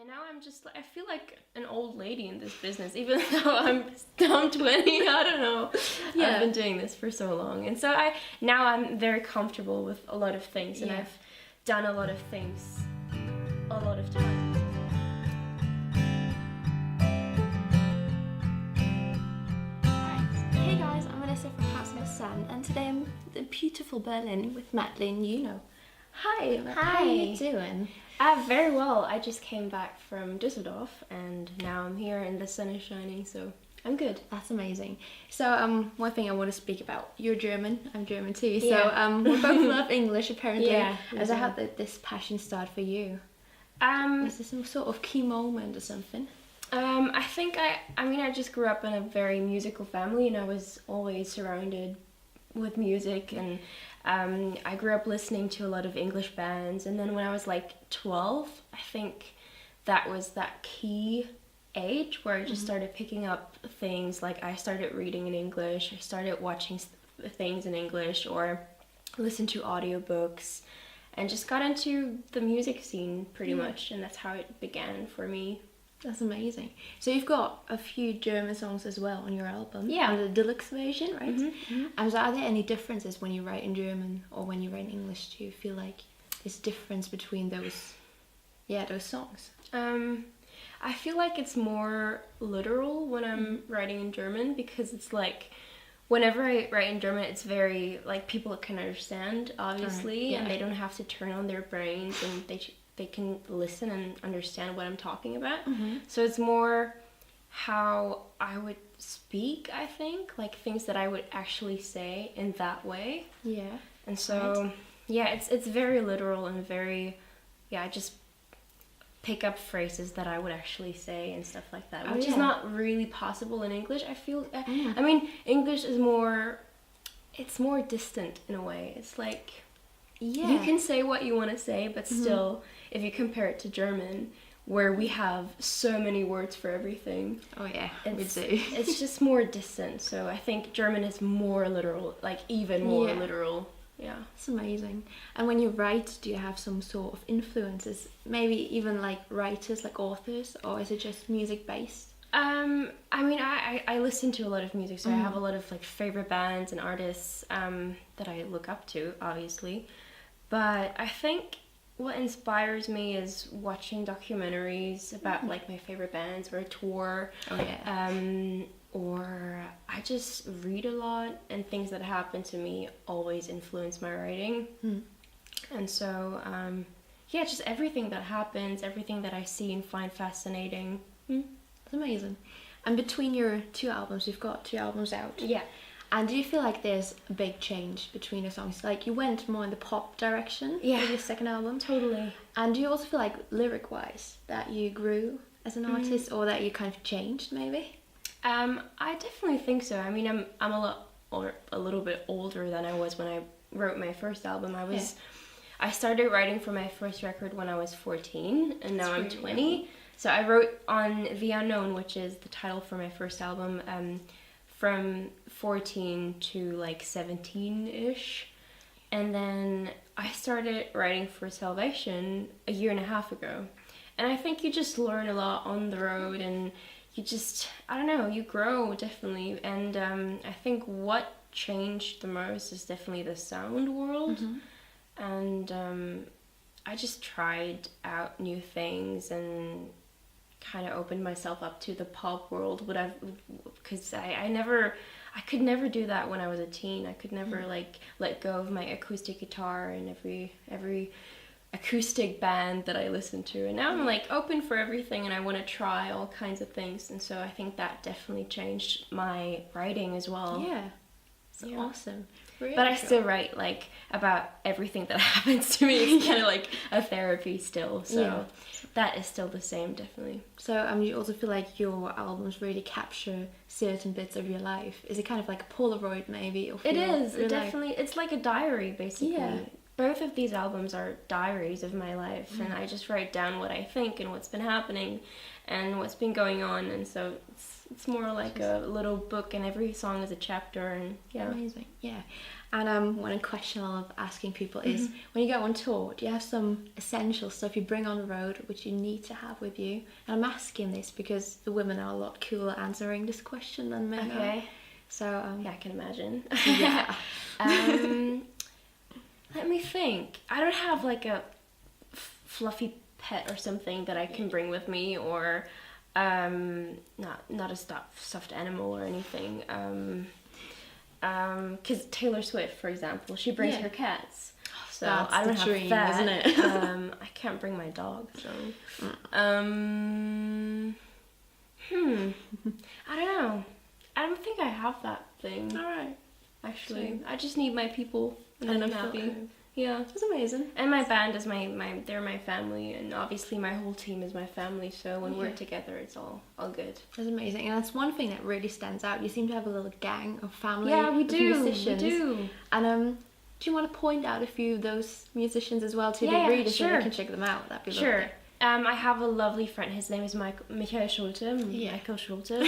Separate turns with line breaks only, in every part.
And now I'm just like, I feel like an old lady in this business, even though I'm 20. I don't know. Yeah. I've been doing this for so long. And so now I'm very comfortable with a lot of things, and I've done a lot of things a lot of times.
Hey guys, I'm Vanessa from houseinthesand, and today I'm in beautiful Berlin with Madeline Juno.
Hi.
How are you doing?
Very well. I just came back from Düsseldorf, and now I'm here and the sun is shining, so I'm good.
That's amazing. So one thing I want to speak about, you're German, I'm German too, so we both love English apparently.
Yeah.
As I had this passion start for you. Is there some sort of key moment or something?
I think I just grew up in a very musical family, and I was always surrounded with music, and I grew up listening to a lot of English bands, and then when I was like 12, I think that was that key age where I just started picking up things. Like I started reading in English, I started watching things in English, or listened to audiobooks, and just got into the music scene pretty much, and that's how it began for me.
That's amazing. So you've got a few German songs as well on your album.
Yeah.
On the deluxe version, right?
Mm-hmm.
And so are there any differences when you write in German or when you write in English? Do you feel like there's a difference between those songs?
I feel like it's more literal when I'm writing in German, because it's like whenever I write in German, it's very like people can understand, obviously, and they don't have to turn on their brains, and they can listen and understand what I'm talking about. So it's more how I would speak, I think, like things that I would actually say in that way.
Yeah.
And so, it's very literal and very, I just pick up phrases that I would actually say and stuff like that, which is not really possible in English. I feel, I mean, English is it's more distant in a way. It's like, you can say what you want to say, but still, if you compare it to German, where we have so many words for everything.
Oh yeah, we do.
It's just more distant. So I think German is more literal, like even more literal. Yeah.
It's amazing. And when you write, do you have some sort of influences? Maybe even like writers, like authors, or is it just music based?
I mean, I listen to a lot of music, so I have a lot of like favorite bands and artists that I look up to, obviously. But I think what inspires me is watching documentaries about like my favorite bands, or a tour.
Oh yeah.
Or I just read a lot, and things that happen to me always influence my writing. And so, just everything that happens, everything that I see and find fascinating.
That's amazing. And between your two albums, you've got 2 albums out.
Yeah.
And do you feel like there's a big change between the songs? Like you went more in the pop direction with your second album.
Totally.
And do you also feel like lyric-wise that you grew as an artist, or that you kind of changed maybe?
I definitely think so. I mean, I'm a little bit older than I was when I wrote my first album. I started writing for my first record when I was 14, and now I'm 20. Young. So I wrote on The Unknown, which is the title for my first album, from 14 to like 17-ish. And then I started writing for Salvation a year and a half ago. And I think you just learn a lot on the road, and you just, I don't know, you grow definitely. And I think what changed the most is definitely the sound world. And I just tried out new things and kind of opened myself up to the pop world, because I could never do that when I was a teen. I could never like let go of my acoustic guitar and every acoustic band that I listened to, and now I'm like open for everything, and I want to try all kinds of things, and so I think that definitely changed my writing as well.
It's awesome. Really
but I still write like about everything that happens to me. It's kind of like a therapy still, so that is still the same, definitely.
So you also feel like your albums really capture certain bits of your life. Is it kind of like a Polaroid maybe?
It is, it definitely, it's like a diary basically. both of these albums are diaries of my life, and I just write down what I think and what's been happening and what's been going on, and so it's more like a little book, and every song is a chapter, and yeah.
Amazing, yeah. And one question I love asking people is, when you go on tour, do you have some essential stuff you bring on the road which you need to have with you? And I'm asking this because the women are a lot cooler answering this question than men are. So
yeah, I can imagine.
Yeah.
Let me think. I don't have like a fluffy pet or something that I can bring with me, or not a stuffed animal or anything. Because Taylor Swift, for example, she brings her cats. So
that's
I don't
the
have
dream,
that.
isn't it?
I can't bring my dog, so. I don't know. I don't think I have that thing.
All right.
Actually, I just need my people, and then I'm happy. Yeah,
that's amazing.
And my band is they're my family, and obviously my whole team is my family. So when we're together, it's all good.
That's amazing, and that's one thing that really stands out. You seem to have a little gang of family.
Yeah, we do.
Musicians.
We do.
And do you want to point out a few of those musicians as well to the readers so they can check them out? That'd be lovely.
I have a lovely friend. His name is Michael Schulte. Michael Schulte.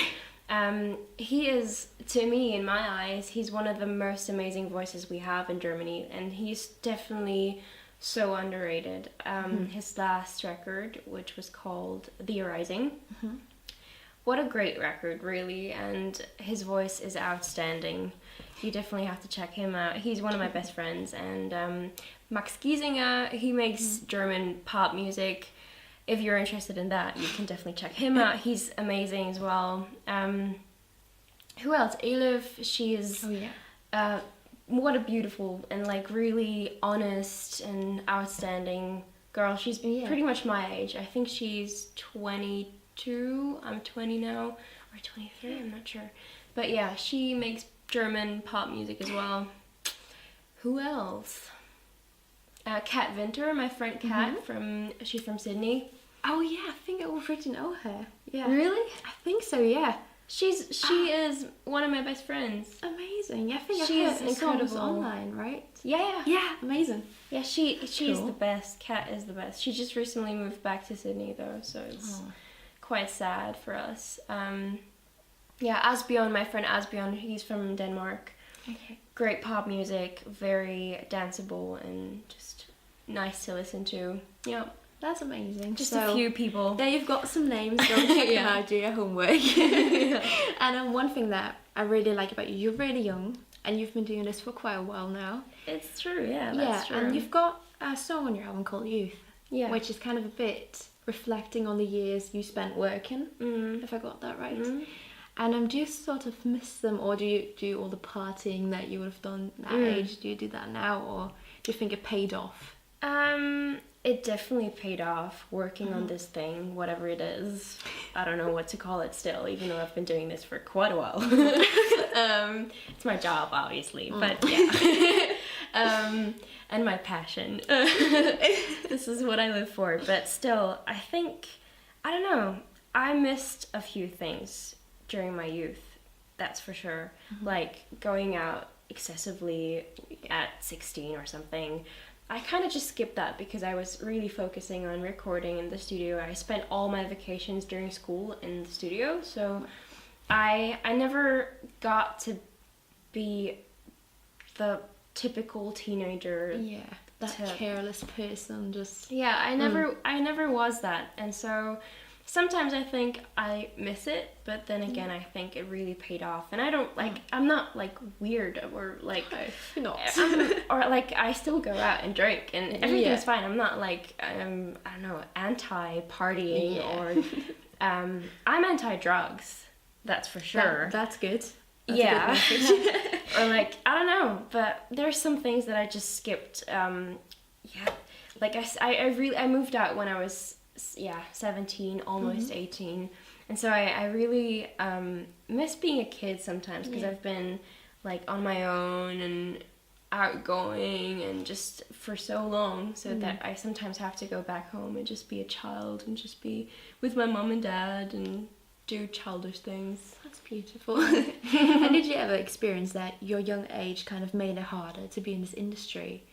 He is, to me, in my eyes, he's one of the most amazing voices we have in Germany, and he's definitely so underrated. His last record, which was called The Arising, what a great record, really, and his voice is outstanding. You definitely have to check him out. He's one of my best friends. And Max Giesinger, he makes German pop music. If you're interested in that, you can definitely check him out. He's amazing as well. Who else? Elif, she is... Oh, yeah. What a beautiful and, like, really honest and outstanding girl. She's pretty much my age. I think she's 22. I'm 20 now. Or 23, I'm not sure. But, yeah, she makes German pop music as well. Who else? Kat Winter, my friend Kat, she's from Sydney.
Oh yeah, I think I already know her. Yeah.
Really?
I think so, yeah.
She is one of my best friends.
Amazing. Yeah, I think
she's
I've heard songs online, right?
Yeah.
Yeah, amazing.
Yeah, she's the best. Kat is the best. She just recently moved back to Sydney though, so it's quite sad for us. Yeah, Asbjørn, my friend Asbjørn, he's from Denmark.
Okay.
Great pop music, very danceable and just nice to listen to. Yeah.
That's amazing.
Just a few people.
There you've got some names. Go check them out, do your homework. And one thing that I really like about you, you're really young and you've been doing this for quite a while now.
It's true, yeah, that's true.
And you've got a song on your album called Youth, which is kind of a bit reflecting on the years you spent working, if I got that right. And do you sort of miss them, or do you do all the partying that you would have done at that age? Do you do that now, or do you think it paid off?
It definitely paid off working on this thing, whatever it is. I don't know what to call it still, even though I've been doing this for quite a while. It's my job, obviously, but yeah. And my passion. This is what I live for, but still, I think, I don't know, I missed a few things during my youth, that's for sure. Like going out excessively at 16 or something. I kind of just skipped that because I was really focusing on recording in the studio. I spent all my vacations during school in the studio, so I never got to be the typical teenager.
Yeah, that careless person just...
Yeah, I never was that, and so sometimes I think I miss it, but then again I think it really paid off. And I don't like, I'm not like weird or like,
you're not.
or like I still go out and drink and everything's fine. I'm not like, I don't know, anti-partying or, I'm anti-drugs, that's for sure.
That's good.
That's a good or like, I don't know, but there's some things that I just skipped. Like I moved out when I was 17, almost 18, and so I really miss being a kid sometimes because I've been like on my own and outgoing and just for so long, so that I sometimes have to go back home and just be a child and just be with my mom and dad and do childish things.
That's beautiful. And did you ever experience that your young age kind of made it harder to be in this industry?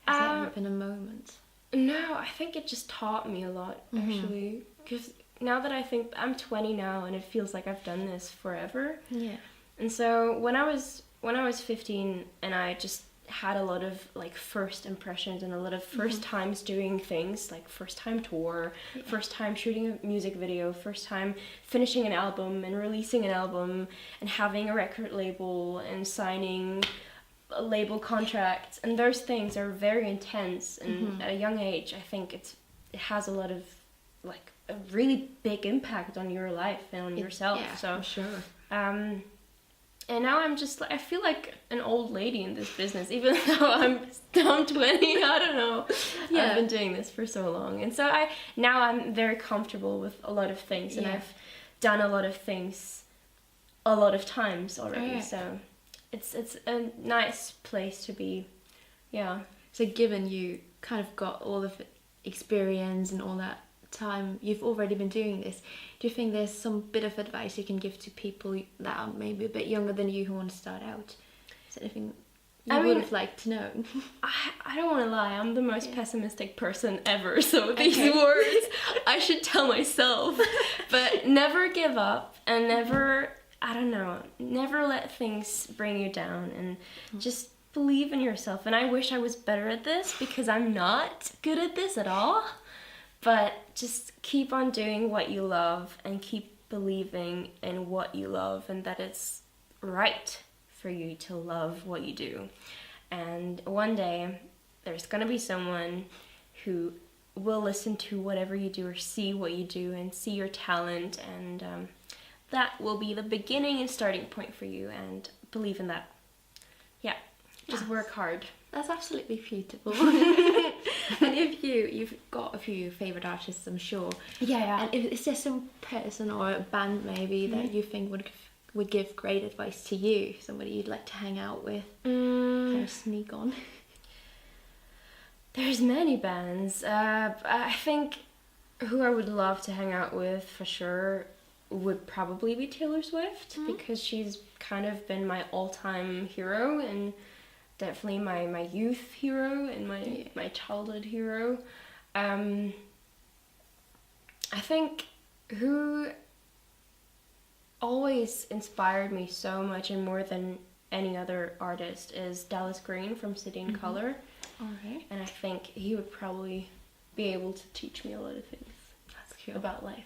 Has there ever been a moment?
No, I think it just taught me a lot, actually. Because now that I think, I'm 20 now, and it feels like I've done this forever.
Yeah.
And so when I was 15, and I just had a lot of like first impressions and a lot of first times doing things, like first time tour, first time shooting a music video, first time finishing an album and releasing an album and having a record label and signing a label contracts, and those things are very intense, and at a young age I think it has a lot of like a really big impact on your life and on yourself.
Yeah,
so
for sure.
And now I'm just like, I feel like an old lady in this business, even though I'm 20. I don't know. Yeah. I've been doing this for so long, and so I'm very comfortable with a lot of things, and I've done a lot of things a lot of times already. So it's a nice place to be. Yeah.
So given you kind of got all of the experience and all that time you've already been doing this, do you think there's some bit of advice you can give to people that are maybe a bit younger than you who want to start out? Is there anything you would have liked to know?
I don't want to lie, I'm the most pessimistic person ever, so these words I should tell myself. But never give up, and never let things bring you down, and just believe in yourself. And I wish I was better at this, because I'm not good at this at all. But just keep on doing what you love, and keep believing in what you love, and that it's right for you to love what you do. And one day there's gonna be someone who will listen to whatever you do or see what you do and see your talent, and that will be the beginning and starting point for you, and believe in that. Yeah, just work hard.
That's absolutely beautiful. And you've got a few favourite artists, I'm sure.
Yeah.
And is there some person or a band maybe that you think would give great advice to you? Somebody you'd like to hang out with? Kind of sneak on.
There's many bands. I think who I would love to hang out with for sure would probably be Taylor Swift, because she's kind of been my all-time hero, and definitely my youth hero and my childhood hero. I think who always inspired me so much, and more than any other artist, is Dallas Green from City and Colour.
Alright.
And I think he would probably be able to teach me a lot of things.
That's cool.
About life.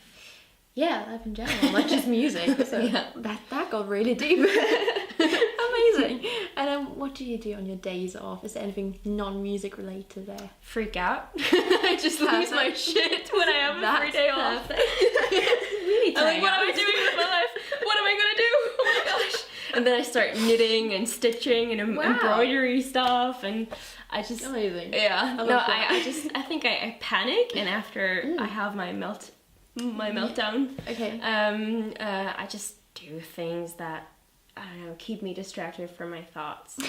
Yeah, life in general, not just music. So
yeah.
That got really deep. Amazing. And what do you do on your days off? Is there anything non-music related there?
Freak out. I just lose my shit when I have a free day off.
Really
I'm like, what am I doing with my life? What am I gonna do? Oh my gosh. And then I start knitting and stitching and embroidery stuff, and I just...
Amazing.
Yeah. I think I panic, and after I have my meltdown.
Okay.
I just do things that, I don't know, keep me distracted from my thoughts,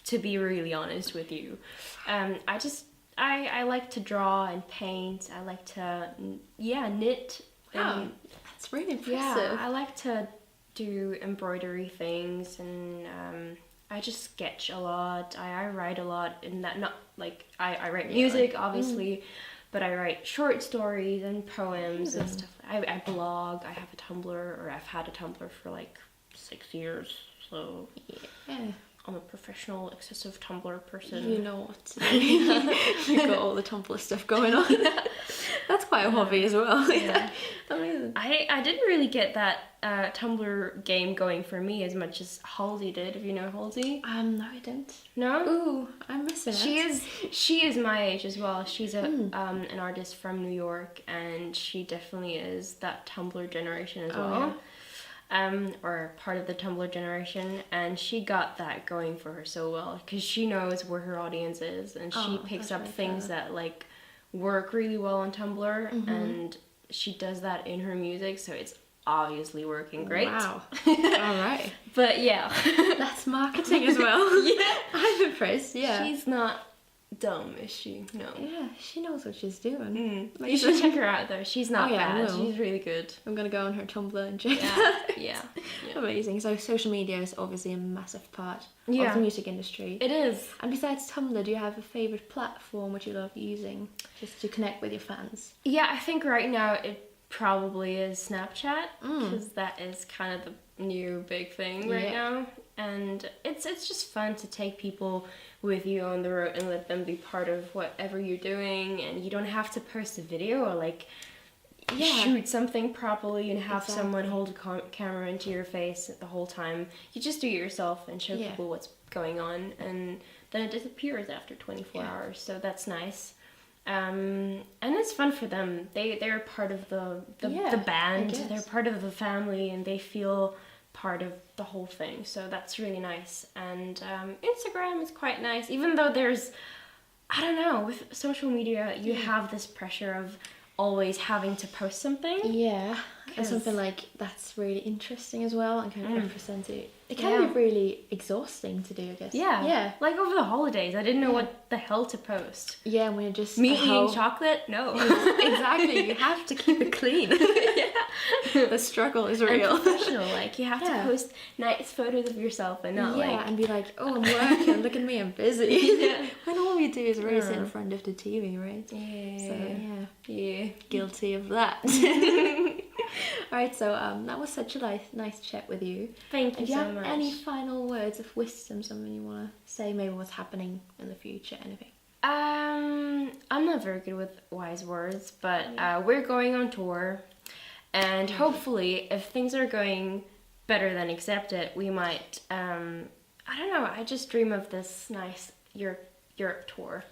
to be really honest with you. I like to draw and paint. I like to, knit.
Wow, that's really impressive.
Yeah, I like to do embroidery things, and I just sketch a lot. I write a lot, in that, not like, I write music, obviously, but I write short stories and poems and stuff. I blog. I have a Tumblr, or I've had a Tumblr for like 6 years, so I'm a professional, excessive Tumblr person.
You know what to do. You've got all the Tumblr stuff going on. That's quite a hobby as well. Yeah. Amazing.
I didn't really get that Tumblr game going for me as much as Halsey did. If you know Halsey?
No, I don't.
No?
Ooh, I'm missing it.
She is my age as well. She's an artist from New York, and she definitely is that Tumblr generation as well. Yeah. Or part of the Tumblr generation, and she got that going for her so well, because she knows where her audience is, and she picks up things that like work really well on Tumblr, and she does that in her music, so it's obviously working great.
Wow. Alright.
But yeah.
That's marketing as well.
Yeah.
I'm impressed, yeah.
She's not dumb, is she? No.
Yeah, she knows what she's doing.
You should check her out though. She's not
I
bad.
will.
She's really good.
I'm gonna go on her Tumblr and check.
Yeah.
Amazing. So social media is obviously a massive part of
Yeah.
the music industry.
It is.
And besides Tumblr, do you have a favorite platform which you love using just to connect with your fans?
Yeah, I think right now it probably is Snapchat, because that is kind of the new big thing right now. And it's just fun to take people with you on the road and let them be part of whatever you're doing, and you don't have to post a video or like shoot something properly and have someone hold a camera into your face the whole time. You just do it yourself and show people what's going on, and then it disappears after 24 hours, so that's nice. And it's fun for them. They're part of the band, they're part of the family, and they feel part of the whole thing, so that's really nice. And Instagram is quite nice, even though there's, I don't know, with social media you have this pressure of always having to post something.
Yeah, and something like that's really interesting as well and kind of represents it. It can be really exhausting to do, I guess.
Yeah. Like over the holidays, I didn't know what the hell to post.
Yeah, when you're just
me eating chocolate? No.
Exactly, you have to keep it clean. The struggle is real.
And professional, like you have to post nice photos of yourself and not
and be like, oh, I'm working, look at me, I'm busy. When all we do is really sit in front of the TV, right? So guilty of that. Alright, so that was such a nice chat with you.
Thank you so much.
Do you have any final words of wisdom, something you want to say, maybe what's happening in the future, anything?
I'm not very good with wise words, but we're going on tour, and hopefully if things are going better than accepted, we might, I don't know, I just dream of this nice Europe tour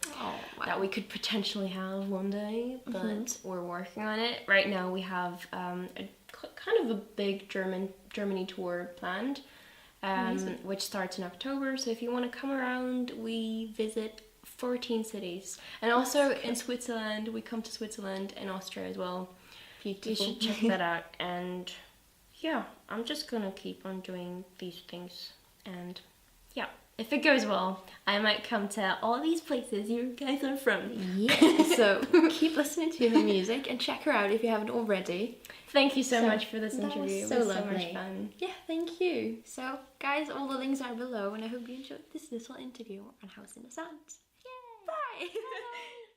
that we could potentially have one day, but we're working on it. Right now we have kind of a big Germany tour planned, which starts in October, so if you want to come around, we visit 14 cities, and also in Switzerland, we come to Switzerland and Austria as well.
Beautiful.
You should check that out. And yeah, I'm just gonna keep on doing these things, and if it goes well, I might come to all these places you guys are from.
Yeah, so keep listening to her music and check her out if you haven't already.
Thank you so much for this interview.
Was
it was
lovely.
So much fun.
Yeah, thank you. So guys, all the links are below, and I hope you enjoyed this little interview on House in the Sand. Yay! Bye! Bye.